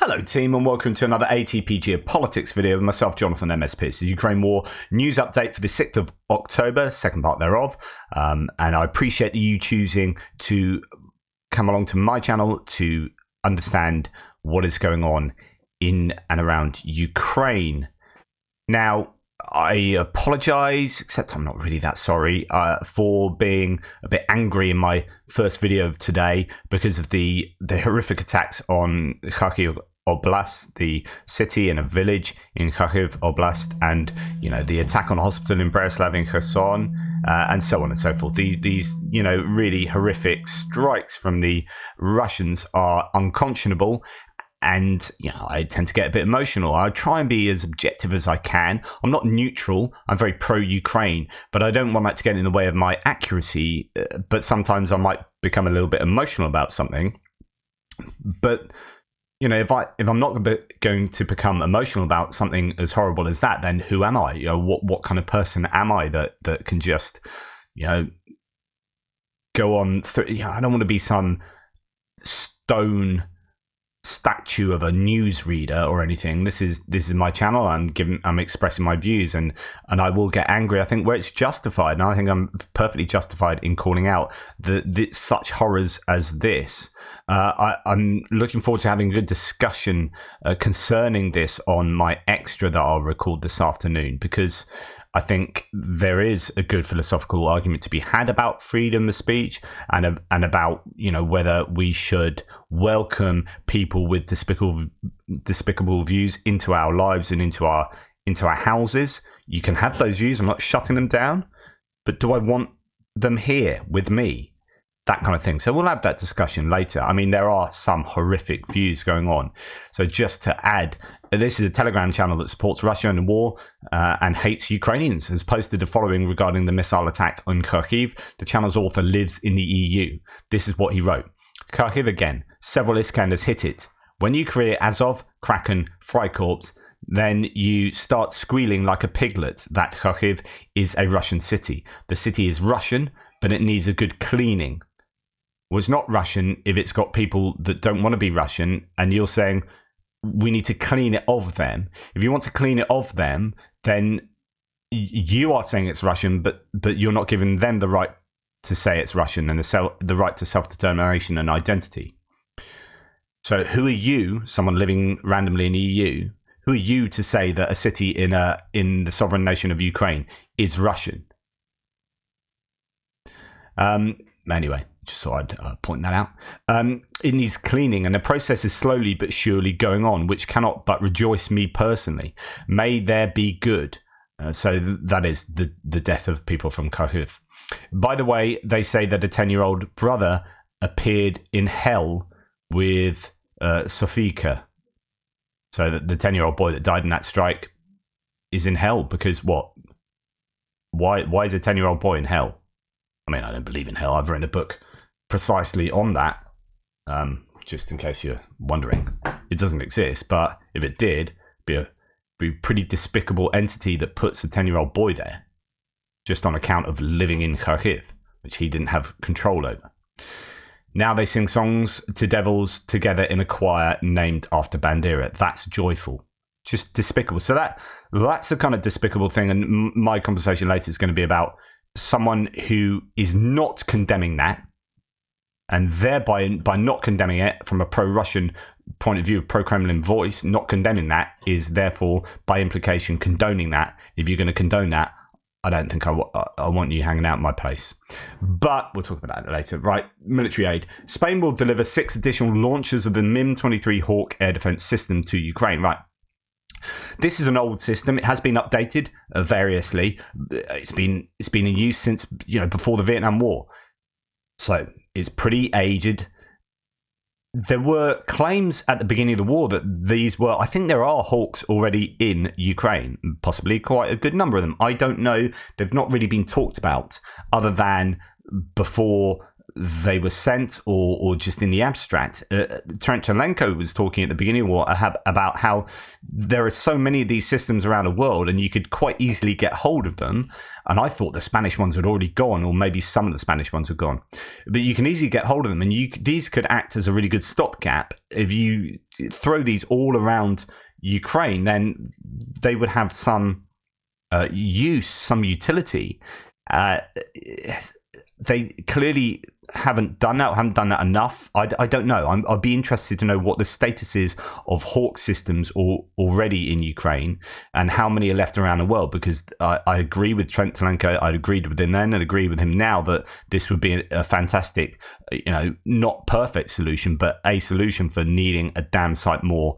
Hello team and welcome to another ATP Geopolitics video with myself, Jonathan MS Pierce. The Ukraine War news update for the 6th of October, second part thereof. And I appreciate you choosing to come along to my channel to understand what is going on in and around Ukraine. Now, I apologize, except I'm not really that sorry, for being a bit angry in my first video of today because of the horrific attacks on Kharkiv Oblast, the city and a village in Kharkiv Oblast, and the attack on a hospital in Bereslav in Kherson, and so on and so forth. These really horrific strikes from the Russians are unconscionable. And, I tend to get a bit emotional. I try and be as objective as I can. I'm not neutral. I'm very pro-Ukraine, but I don't want that to get in the way of my accuracy. But sometimes I might become a little bit emotional about something. But, if I'm not going to become emotional about something as horrible as that, then who am I? What kind of person am I that can just, go on? I don't want to be some stone statue of a newsreader or anything. This is my channel. I'm expressing my views, and I will get angry, I think, where it's justified, and I think I'm perfectly justified in calling out such horrors as this. I'm looking forward to having a good discussion concerning this on my extra that I'll record this afternoon, because I think there is a good philosophical argument to be had about freedom of speech and about whether we should welcome people with despicable views into our lives and into our houses. You can have those views. I'm not shutting them down, but do I want them here with me? That kind of thing. So we'll have that discussion later. I mean, there are some horrific views going on. So just to add, this is a Telegram channel that supports Russia in the war and hates Ukrainians, has posted the following regarding the missile attack on Kharkiv. The channel's author lives in the EU. This is what he wrote. Kharkiv again. Several Iskanders hit it. When you create Azov, Kraken, Freikorps, then you start squealing like a piglet that Kharkiv is a Russian city. The city is Russian, but it needs a good cleaning. Well, it's not Russian if it's got people that don't want to be Russian, and you're saying we need to clean it of them. If you want to clean it of them, then you are saying it's Russian, but you're not giving them the right to say it's Russian and the right to self-determination and identity. So who are you, someone living randomly in the EU, who are you to say that a city in the sovereign nation of Ukraine is Russian? Anyway, just thought I'd point that out. It needs cleaning, and the process is slowly but surely going on, which cannot but rejoice me personally. May there be good. So that is the death of people from Kharkiv. By the way, they say that a 10-year-old brother appeared in hell with Sofika. So that the 10-year-old boy that died in that strike is in hell because what? Why is a 10-year-old boy in hell? I mean, I don't believe in hell. I've written a book precisely on that, just in case you're wondering. It doesn't exist, but if it did, it'd be a pretty despicable entity that puts a 10-year-old boy there, just on account of living in Kharkiv, which he didn't have control over. Now they sing songs to devils together in a choir named after Bandera. That's joyful. Just despicable. So that's a kind of despicable thing, and my conversation later is going to be about someone who is not condemning that, and thereby by not condemning it from a pro-Russian point of view, pro-Kremlin voice, not condemning that is therefore by implication condoning that. If you're going to condone that, I don't think I want you hanging out in my place. But we'll talk about that later. Right, military aid. Spain will deliver 6 additional launchers of the MIM-23 Hawk air defense system to Ukraine. Right. This is an old system. It has been updated variously. It's been in use since before the Vietnam War, so it's pretty aged. There were claims at the beginning of the war that these were. I think there are Hawks already in Ukraine, possibly quite a good number of them. I don't know. They've not really been talked about, other than before they were sent or just in the abstract. Trenchelenko was talking at the beginning of the war about how there are so many of these systems around the world and you could quite easily get hold of them. And I thought the Spanish ones had already gone, or maybe some of the Spanish ones have gone. But you can easily get hold of them, and these could act as a really good stopgap. If you throw these all around Ukraine, then they would have some use, some utility. They clearly haven't done that enough. I don't know. I'd be interested to know what the status is of Hawk systems already in Ukraine and how many are left around the world, because I agree with Trent Telenko. I agreed with him then and agree with him now that this would be a fantastic, not perfect solution, but a solution for needing a damn sight more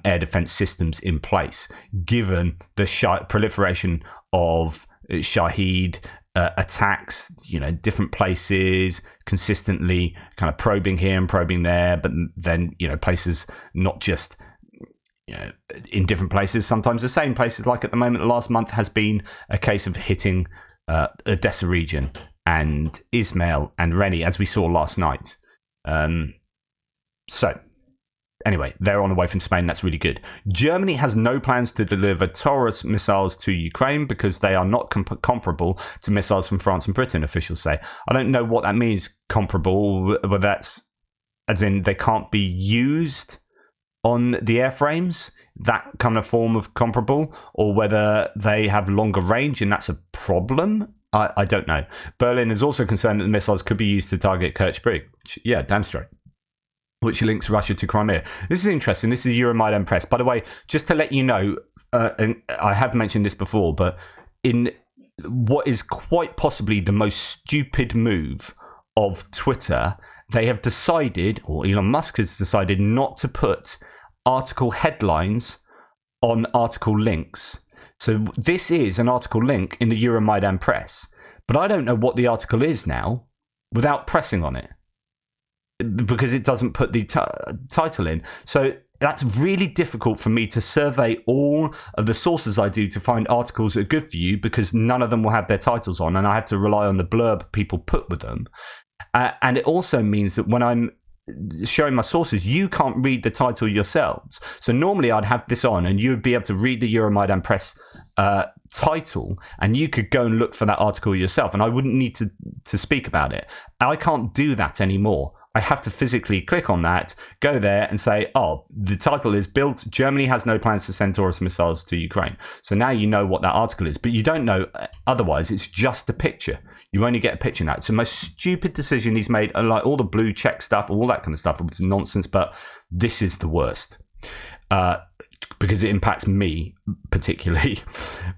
air defense systems in place, given the proliferation of Shahed attacks, different places, consistently kind of probing here and probing there, but then, places not just, in different places, sometimes the same places. Like at the moment, the last month has been a case of hitting Odessa region and Ismail and Reni, as we saw last night. So anyway, they're on the way from Spain. That's really good. Germany has no plans to deliver Taurus missiles to Ukraine because they are not comparable to missiles from France and Britain, officials say. I don't know what that means, comparable, whether that's as in they can't be used on the airframes, that kind of form of comparable, or whether they have longer range and that's a problem. I don't know. Berlin is also concerned that the missiles could be used to target Kerch Bridge. Yeah, damn straight. Which links Russia to Crimea. This is interesting. This is Euromaidan Press. By the way, just to let you know, and I have mentioned this before, but in what is quite possibly the most stupid move of Twitter, they have decided, or Elon Musk has decided, not to put article headlines on article links. So this is an article link in the Euromaidan Press, but I don't know what the article is now without pressing on it, because it doesn't put the title in. So that's really difficult for me to survey all of the sources I do to find articles that are good for you, because none of them will have their titles on, and I have to rely on the blurb people put with them. And it also means that when I'm showing my sources, you can't read the title yourselves. So normally I'd have this on and you would be able to read the Euromaidan Press title, and you could go and look for that article yourself, and I wouldn't need to speak about it. I can't do that anymore. I have to physically click on that, go there and say, oh, the title is built. Germany has no plans to send Taurus missiles to Ukraine. So now you know what that article is, but you don't know otherwise. It's just a picture. You only get a picture now. It's the most stupid decision he's made. Like all the blue check stuff, all that kind of stuff, it's nonsense, but this is the worst because it impacts me particularly.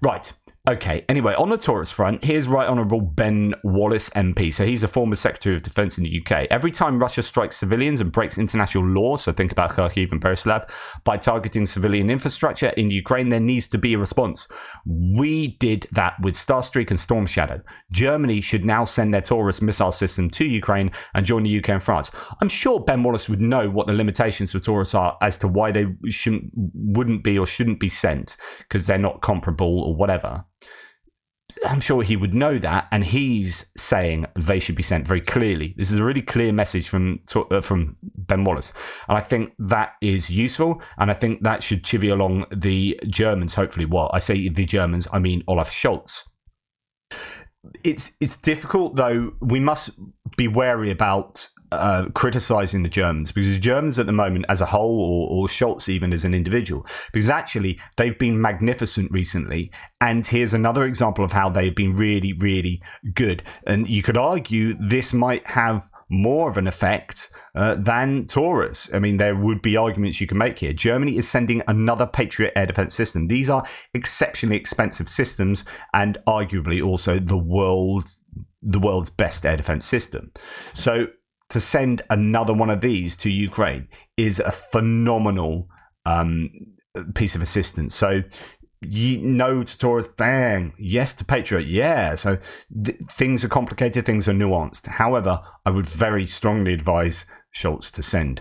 Right. Okay, anyway, on the Taurus front, here's Right Honourable Ben Wallace MP. So he's a former Secretary of Defence in the UK. Every time Russia strikes civilians and breaks international law, so think about Kharkiv and Berislav, by targeting civilian infrastructure in Ukraine, there needs to be a response. We did that with Starstreak and Storm Shadow. Germany should now send their Taurus missile system to Ukraine and join the UK and France. I'm sure Ben Wallace would know what the limitations for Taurus are as to why they wouldn't be or shouldn't be sent, because they're not comparable or whatever. I'm sure he would know that, and he's saying they should be sent very clearly. This is a really clear message from Ben Wallace, and I think that is useful, and I think that should chivvy along the Germans, hopefully. Well, I say the Germans, I mean Olaf Scholz. It's difficult, though. We must be wary about criticizing the Germans, because the Germans at the moment as a whole, or Scholz even as an individual, because actually they've been magnificent recently, and here's another example of how they've been really, really good. And you could argue this might have more of an effect than Taurus. I mean, there would be arguments you can make here. Germany is sending another Patriot air defense system. These are exceptionally expensive systems, and arguably also the world's best air defense system. So to send another one of these to Ukraine is a phenomenal piece of assistance. So no to Taurus, dang. Yes to Patriot, yeah. So things are complicated, things are nuanced. However, I would very strongly advise Scholz to send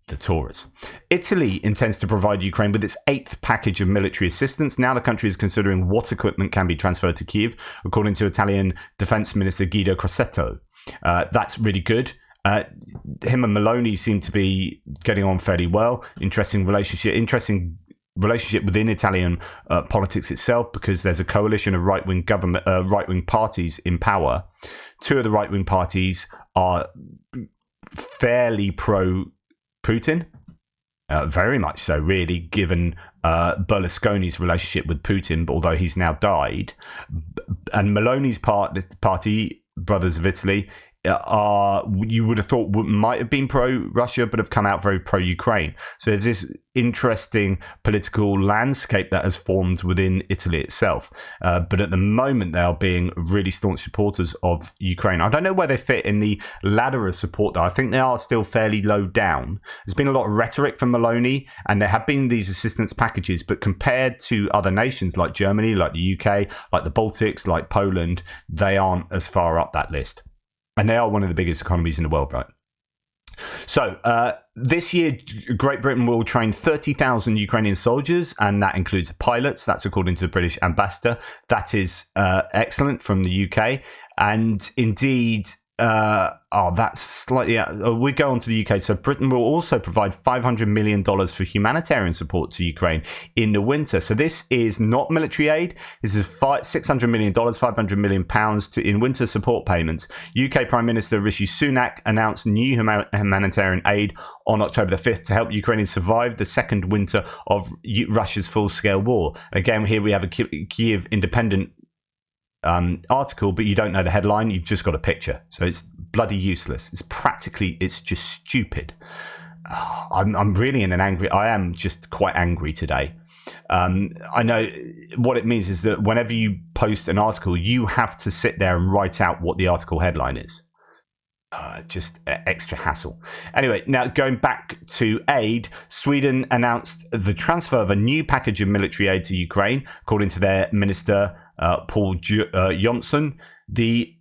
the Taurus. Italy intends to provide Ukraine with its 8th package of military assistance. Now the country is considering what equipment can be transferred to Kyiv, according to Italian Defense Minister Guido Crosetto. That's really good. Him and Maloney seem to be getting on fairly well. Interesting relationship within Italian politics itself, because there's a coalition of right-wing parties in power. Two of the right-wing parties are fairly pro-Putin, very much so, really, given Berlusconi's relationship with Putin, although he's now died. And Maloney's party, Brothers of Italy, you would have thought might have been pro-Russia, but have come out very pro-Ukraine. So there's this interesting political landscape that has formed within Italy itself. But at the moment, they are being really staunch supporters of Ukraine. I don't know where they fit in the ladder of support, though. I think they are still fairly low down. There's been a lot of rhetoric from Maloney, and there have been these assistance packages, but compared to other nations like Germany, like the UK, like the Baltics, like Poland, they aren't as far up that list. And they are one of the biggest economies in the world, right? So this year, Great Britain will train 30,000 Ukrainian soldiers, and that includes pilots. That's according to the British ambassador. That is excellent from the UK. And indeed, that's slightly we go on to the UK. So Britain will also provide $500 million for humanitarian support to Ukraine in the winter. So this is not military aid. This is $600 million, £500 million in winter support payments. UK Prime Minister Rishi Sunak announced new humanitarian aid on October the 5th to help Ukrainians survive the second winter of Russia's full-scale war. Again, here we have a Kyiv Independent article, but you don't know the headline. You've just got a picture, so it's bloody useless. It's just stupid. I'm really in an angry. I am just quite angry today. I know what it means is that whenever you post an article, you have to sit there and write out what the article headline is. Just extra hassle. Anyway, now going back to aid, Sweden announced the transfer of a new package of military aid to Ukraine, according to their minister, Paul Jonsson. The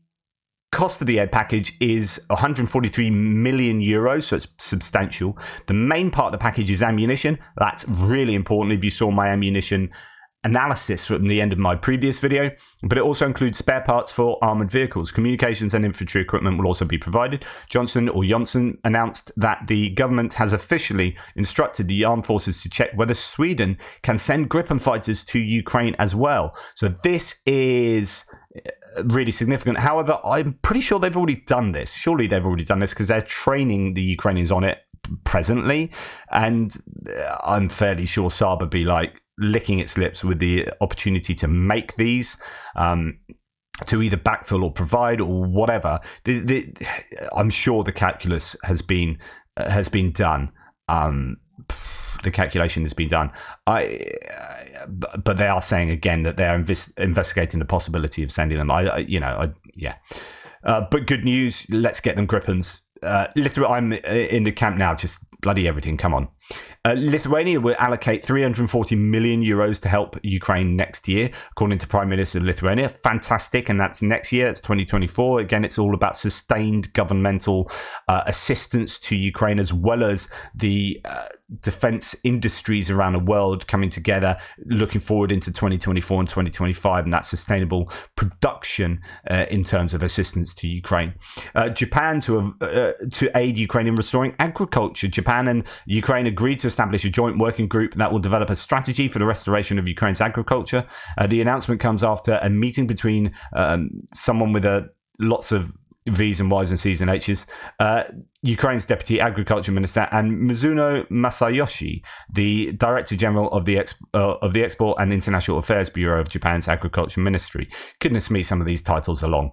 cost of the aid package is 143 million euros, so it's substantial. The main part of the package is ammunition. That's really important. If you saw my ammunition analysis from the end of my previous video, but it also includes spare parts for armored vehicles. Communications and infantry equipment will also be provided. Johnson announced that the government has officially instructed the armed forces to check whether Sweden can send Gripen fighters to Ukraine as well. So this is really significant. However, I'm pretty sure they've already done this. Surely they've already done this, because they're training the Ukrainians on it presently, and I'm fairly sure Saab would be like licking its lips with the opportunity to make these, to either backfill or provide or whatever. I'm sure the calculus has been done. The calculation has been done. But they are saying again that they are investigating the possibility of sending them. But good news. Let's get them Gripens. I'm in the camp now. Just bloody everything. Come on. Lithuania will allocate 340 million euros to help Ukraine next year, according to Prime Minister of Lithuania. Fantastic, and that's next year. It's 2024. Again, it's all about sustained governmental assistance to Ukraine, as well as the defense industries around the world coming together, looking forward into 2024 and 2025, and that sustainable production in terms of assistance to Ukraine. Japan to aid Ukraine in restoring agriculture. Japan and Ukraine agreed to establish a joint working group that will develop a strategy for the restoration of Ukraine's agriculture. The announcement comes after a meeting between someone with lots of V's and Y's and C's and H's, Ukraine's Deputy Agriculture Minister, and Mizuno Masayoshi, the Director General of the Export and International Affairs Bureau of Japan's Agriculture Ministry. Goodness me, some of these titles are long.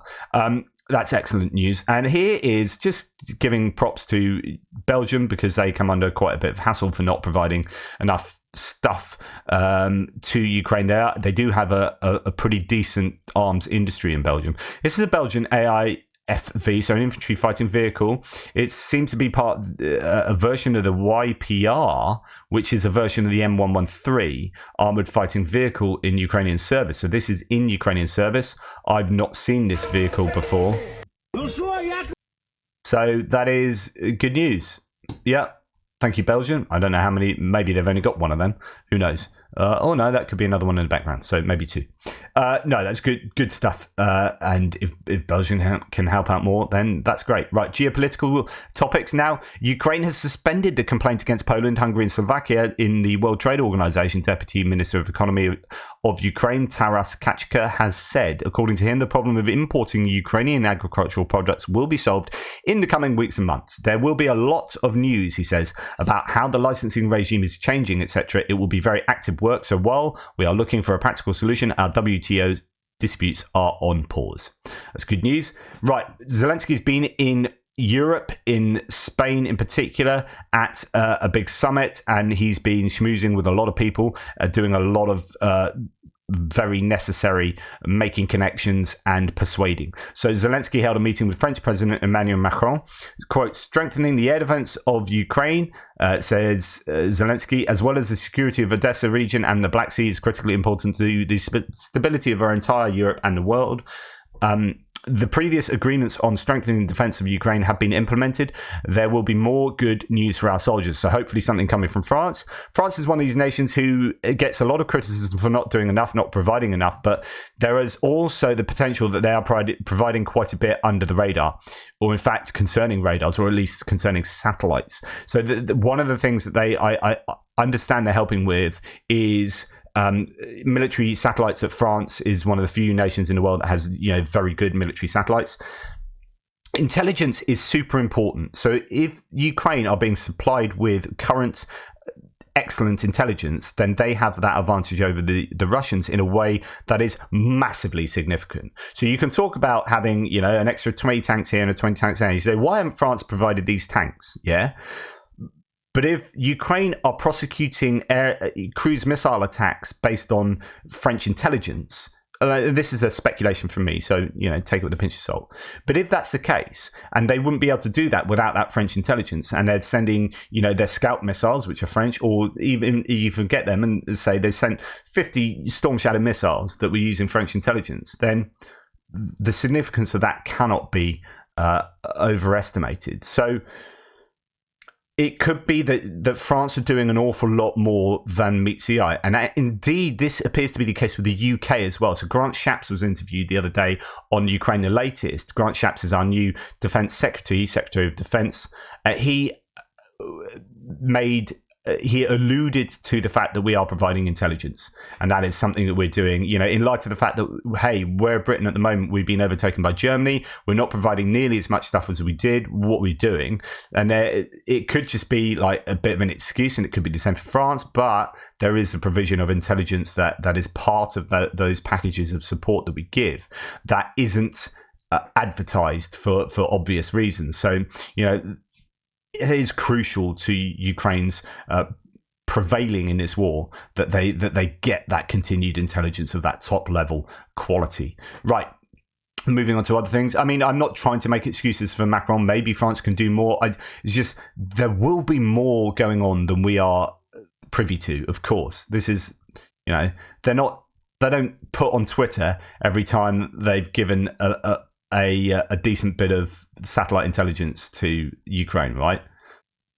That's excellent news. And here is just giving props to Belgium, because they come under quite a bit of hassle for not providing enough stuff to Ukraine. They do have a pretty decent arms industry in Belgium. This is a Belgian AIFV, so an infantry fighting vehicle. It seems to be a version of the YPR, which is a version of the M113 armored fighting vehicle in Ukrainian service. So this is in Ukrainian service. I've not seen this vehicle before. So that is good news. Yeah. Thank you, Belgium. I don't know how many. Maybe they've only got one of them. Who knows? Oh no, that could be another one in the background. So maybe 2. No, that's good stuff. And if Belgium can help out more, then that's great. Right, geopolitical topics now. Ukraine has suspended the complaint against Poland, Hungary, and Slovakia in the World Trade Organization. Deputy Minister of Economy of Ukraine, Taras Kachka, has said, according to him, the problem of importing Ukrainian agricultural products will be solved in the coming weeks and months. There will be a lot of news, he says, about how the licensing regime is changing, etc. It will be very active work. So while we are looking for a practical solution, our WTO disputes are on pause. That's good news. Right, Zelensky's been in Europe, in Spain in particular, at a big summit, and he's been schmoozing with a lot of people, doing a lot of very necessary making connections and persuading. So Zelensky held a meeting with French President Emmanuel Macron, quote, strengthening the air defense of Ukraine, says Zelensky, as well as the security of Odessa region and the Black Sea is critically important to the stability of our entire Europe and the world. The previous agreements on strengthening the defense of Ukraine have been implemented. There will be more good news for our soldiers. So hopefully something coming from France. France is one of these nations who gets a lot of criticism for not doing enough, not providing enough. But there is also the potential that they are providing quite a bit under the radar, or in fact concerning radars, or at least concerning satellites. So one of the things that I understand they're helping with is military satellites. That France is one of the few nations in the world that has, very good military satellites. Intelligence is super important. So if Ukraine are being supplied with current excellent intelligence, then they have that advantage over the Russians in a way that is massively significant. So you can talk about having, an extra 20 tanks here and a 20 tanks there. You say, why haven't France provided these tanks? Yeah. But if Ukraine are prosecuting cruise missile attacks based on French intelligence, this is a speculation from me, so take it with a pinch of salt. But if that's the case, and they wouldn't be able to do that without that French intelligence, and they're sending, their Scout missiles, which are French, or even you forget them and say they sent 50 Storm Shadow missiles that were using French intelligence, then the significance of that cannot be overestimated. So it could be that France are doing an awful lot more than meets the eye. And indeed, this appears to be the case with the UK as well. So Grant Shapps was interviewed the other day on Ukraine the Latest. Grant Shapps is our new Defence Secretary of Defence. He alluded to the fact that we are providing intelligence, and that is something that we're doing, in light of the fact that, hey, we're Britain at the moment, we've been overtaken by Germany, we're not providing nearly as much stuff as we did, what we're doing. And it could just be like a bit of an excuse, and it could be the same for France, but there is a provision of intelligence that is part of those packages of support that we give that isn't advertised for obvious reasons. So, it is crucial to Ukraine's prevailing in this war that they get that continued intelligence of that top level quality. Right. Moving on to other things. I mean, I'm not trying to make excuses for Macron. Maybe France can do more. It's just there will be more going on than we are privy to. Of course, this is they don't put on Twitter every time they've given a decent bit of satellite intelligence to Ukraine, right?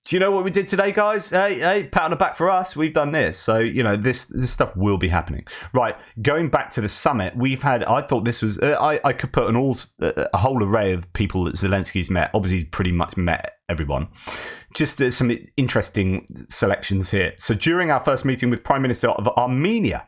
Do you know what we did today, guys? Hey, pat on the back for us. We've done this. So, this stuff will be happening. Right, going back to the summit, I thought this was, I could put a whole array of people that Zelensky's met. Obviously, he's pretty much met everyone. Just some interesting selections here. So during our first meeting with Prime Minister of Armenia,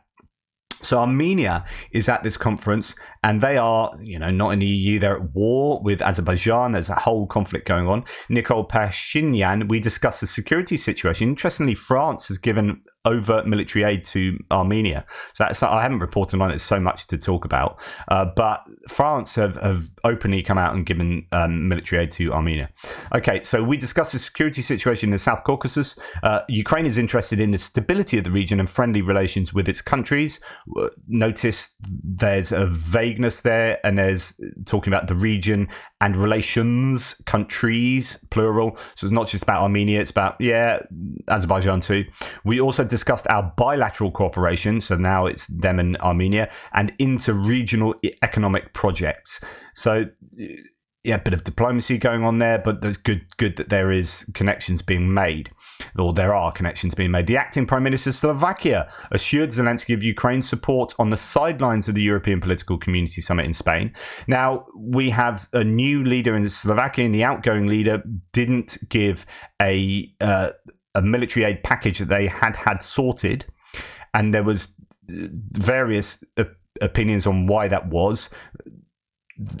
so Armenia is at this conference, and they are, not in the EU. They're at war with Azerbaijan. There's a whole conflict going on. Nikol Pashinyan, we discussed the security situation. Interestingly, France has given overt military aid to Armenia. So I haven't reported on it so much to talk about, but France have openly come out and given military aid to Armenia. Okay, so we discussed the security situation in the South Caucasus. Ukraine is interested in the stability of the region and friendly relations with its countries. Notice there's a vagueness there, and there's talking about the region and relations, countries, plural. So it's not just about Armenia, it's about, Azerbaijan too. We also discussed our bilateral cooperation, so now it's them and Armenia, and inter-regional economic projects. So yeah, a bit of diplomacy going on there, but there's good that there is connections being made, or there are connections being made. The acting Prime Minister of Slovakia assured Zelensky of Ukraine's support on the sidelines of the European Political Community Summit in Spain. Now, we have a new leader in Slovakia, and the outgoing leader didn't give a military aid package that they had sorted, and there was various opinions on why that was.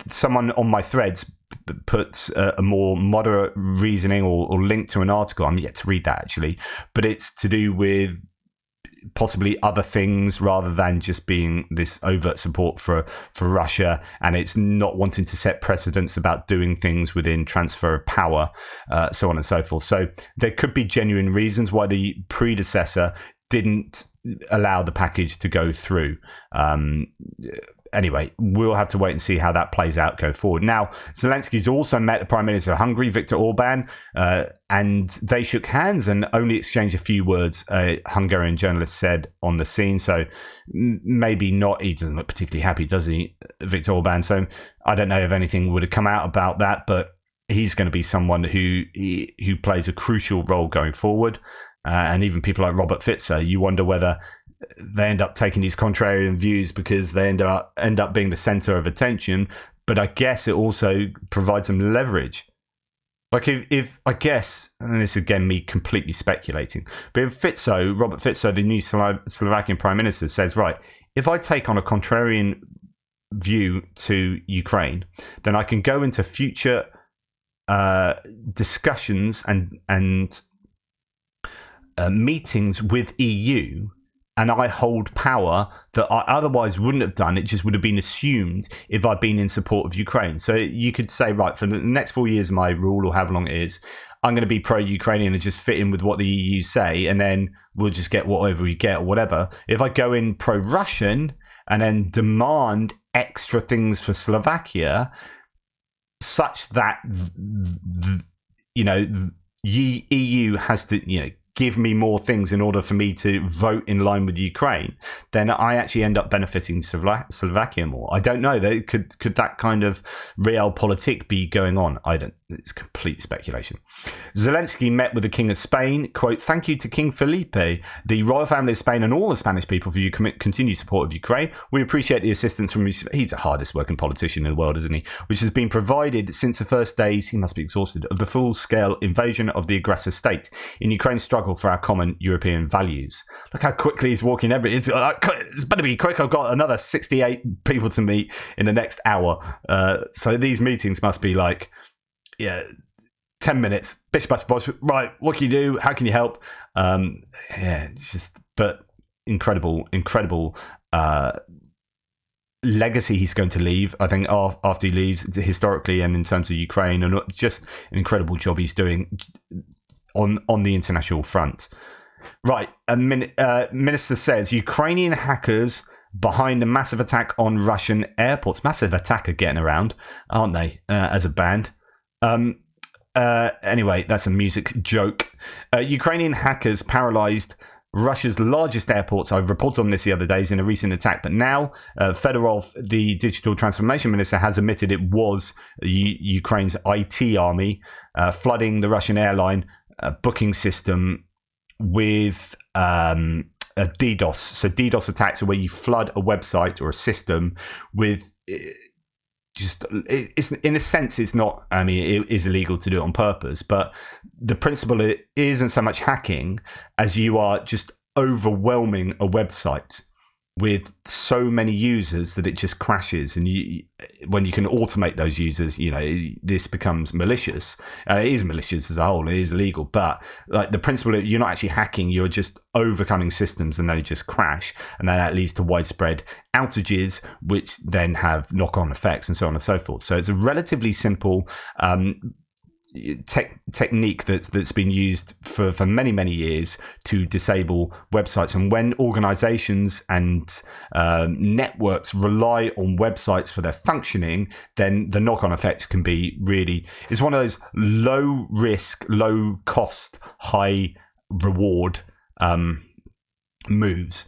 Someone on my threads puts a more moderate reasoning or link to an article. I'm yet to read that, actually, but it's to do with possibly other things rather than just being this overt support for Russia, and it's not wanting to set precedents about doing things within transfer of power, so on and so forth. So there could be genuine reasons why the predecessor didn't allow the package to go through. Anyway, we'll have to wait and see how that plays out going forward. Now, Zelensky's also met the Prime Minister of Hungary, Viktor Orban, and they shook hands and only exchanged a few words, a Hungarian journalist said on the scene. So maybe not, he doesn't look particularly happy, does he, Viktor Orban? So I don't know if anything would have come out about that, but he's going to be someone who plays a crucial role going forward. And even people like Robert Fitzer, you wonder whether they end up taking these contrarian views because they end up being the center of attention. But I guess it also provides them leverage. Like if I guess, and this is again me completely speculating, but if Robert Fitzer, the new Slovakian Prime Minister, says, right, if I take on a contrarian view to Ukraine, then I can go into future discussions and meetings with EU, and I hold power that I otherwise wouldn't have done. It just would have been assumed if I'd been in support of Ukraine. So you could say, right, for the next 4 years of my rule, or however long it is, I'm going to be pro-Ukrainian and just fit in with what the EU say, and then we'll just get whatever we get or whatever. If I go in pro-Russian and then demand extra things for Slovakia, such that, EU has to, give me more things in order for me to vote in line with Ukraine, then I actually end up benefiting Slovakia more. I don't know. Could that kind of realpolitik be going on? It's complete speculation. Zelensky met with the King of Spain. Quote, "Thank you to King Felipe, the royal family of Spain, and all the Spanish people for your continued support of Ukraine. We appreciate the assistance from he's the hardest working politician in the world, isn't he? Which has been provided since the first days, he must be exhausted, of the full-scale invasion of the aggressor state in Ukraine's struggle for our common European values." Look how quickly he's walking it's better be quick. I've got another 68 people to meet in the next hour. So these meetings must be like, 10 minutes. Bish, bash, bosh. Right, what can you do? How can you help? But incredible legacy he's going to leave, I think, after he leaves, historically and in terms of Ukraine, and just an incredible job he's doing on the international front. Right, a minister says Ukrainian hackers behind a massive attack on Russian airports. Massive Attack are getting around, aren't they, as a band? Anyway, that's a music joke. Ukrainian hackers paralyzed Russia's largest airports. I reported on this the other days in a recent attack, but now Fedorov, the digital transformation minister, has admitted it was Ukraine's IT army flooding the Russian airline booking system with a DDoS. So DDoS attacks are where you flood a website or a system with it's in a sense, it's not, it is illegal to do it on purpose, but the principle it isn't so much hacking as you are just overwhelming a website with so many users that it just crashes. And when you can automate those users, this becomes malicious. It is malicious as a whole. It is illegal, but like the principle, you're not actually hacking. You're just overcoming systems, and they just crash, and then that leads to widespread outages, which then have knock-on effects, and so on and so forth. So it's a relatively simple technique that's been used for many years to disable websites. And when organizations and networks rely on websites for their functioning, then the knock-on effects can be it's one of those low risk, low cost, high reward moves.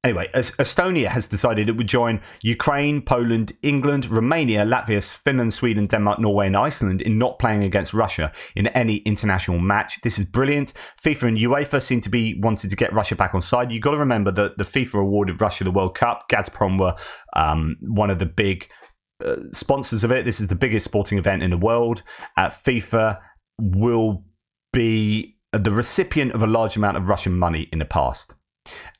Anyway, Estonia has decided it would join Ukraine, Poland, England, Romania, Latvia, Finland, Sweden, Denmark, Norway, and Iceland in not playing against Russia in any international match. This is brilliant. FIFA and UEFA seem to be wanting to get Russia back on side. You've got to remember that the FIFA awarded Russia the World Cup. Gazprom were one of the big sponsors of it. This is the biggest sporting event in the world. FIFA will be the recipient of a large amount of Russian money in the past,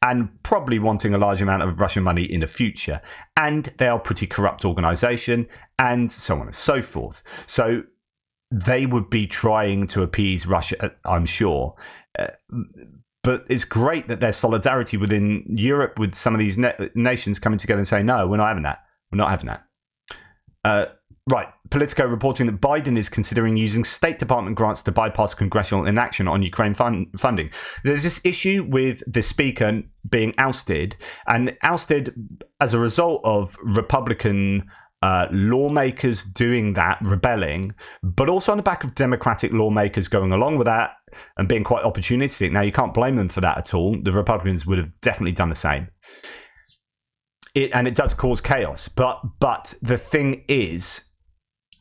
and probably wanting a large amount of Russian money in the future. And they are a pretty corrupt organisation, and so on and so forth. So they would be trying to appease Russia, I'm sure. But it's great that there's solidarity within Europe with some of these nations coming together and saying, no, we're not having that. We're not having that. Right, Politico reporting that Biden is considering using State Department grants to bypass congressional inaction on Ukraine funding. There's this issue with the speaker being ousted, and ousted as a result of Republican lawmakers doing that, rebelling, but also on the back of Democratic lawmakers going along with that and being quite opportunistic. Now, you can't blame them for that at all. The Republicans would have definitely done the same. And it does cause chaos. But the thing is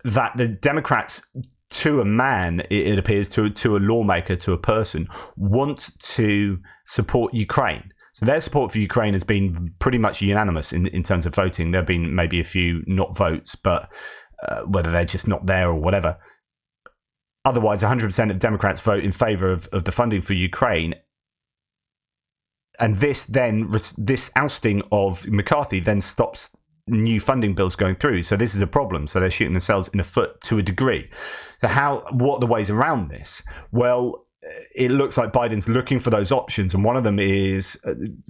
that the Democrats, to a man, it appears, to a lawmaker, to a person, want to support Ukraine. So their support for Ukraine has been pretty much unanimous in terms of voting. There have been maybe a few not votes, but whether they're just not there or whatever. Otherwise, 100% of Democrats vote in favor of the funding for Ukraine. And this ousting of McCarthy then stops new funding bills going through. So this is a problem. So they're shooting themselves in the foot to a degree. So what are the ways around this? Well, it looks like Biden's looking for those options, and one of them is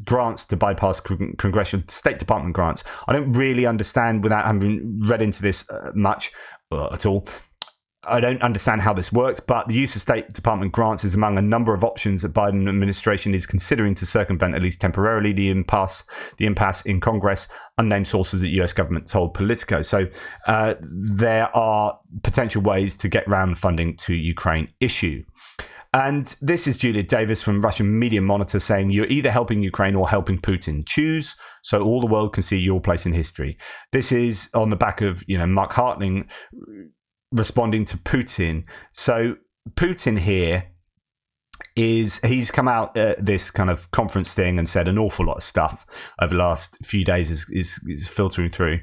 grants to bypass congressional State Department grants. I don't really understand, without having read into this much at all, I don't understand how this works, but the use of State Department grants is among a number of options that Biden administration is considering to circumvent, at least temporarily, the impasse in Congress, unnamed sources at US government told Politico. So there are potential ways to get around funding to Ukraine issue. And this is Julia Davis from Russian Media Monitor saying, you're either helping Ukraine or helping Putin. Choose so all the world can see your place in history. This is on the back of, Mark Hartling responding to Putin. So Putin here he's come out at this kind of conference thing and said an awful lot of stuff over the last few days is filtering through.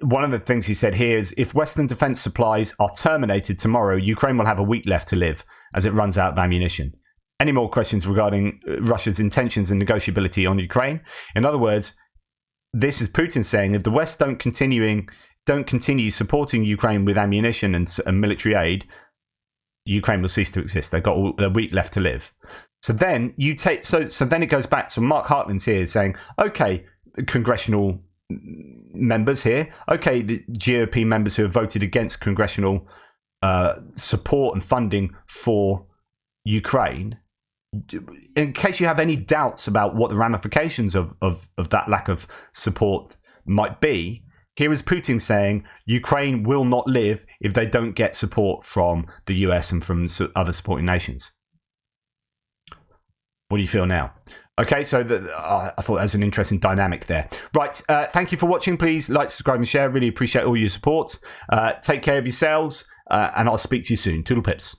One of the things he said here is, if Western defense supplies are terminated tomorrow, Ukraine will have a week left to live as it runs out of ammunition. Any more questions regarding Russia's intentions and negotiability on Ukraine? In other words, this is Putin saying, if the West don't continue supporting Ukraine with ammunition and military aid, Ukraine will cease to exist. They've got a week left to live. So then then it goes back to Mark Hartling's here saying, okay, congressional members here, okay, the GOP members who have voted against congressional support and funding for Ukraine, in case you have any doubts about what the ramifications of that lack of support might be, here is Putin saying Ukraine will not live if they don't get support from the US and from other supporting nations. What do you feel now? Okay, so I thought that was an interesting dynamic there. Right, thank you for watching. Please like, subscribe and share. Really appreciate all your support. Take care of yourselves, and I'll speak to you soon. Toodle pips.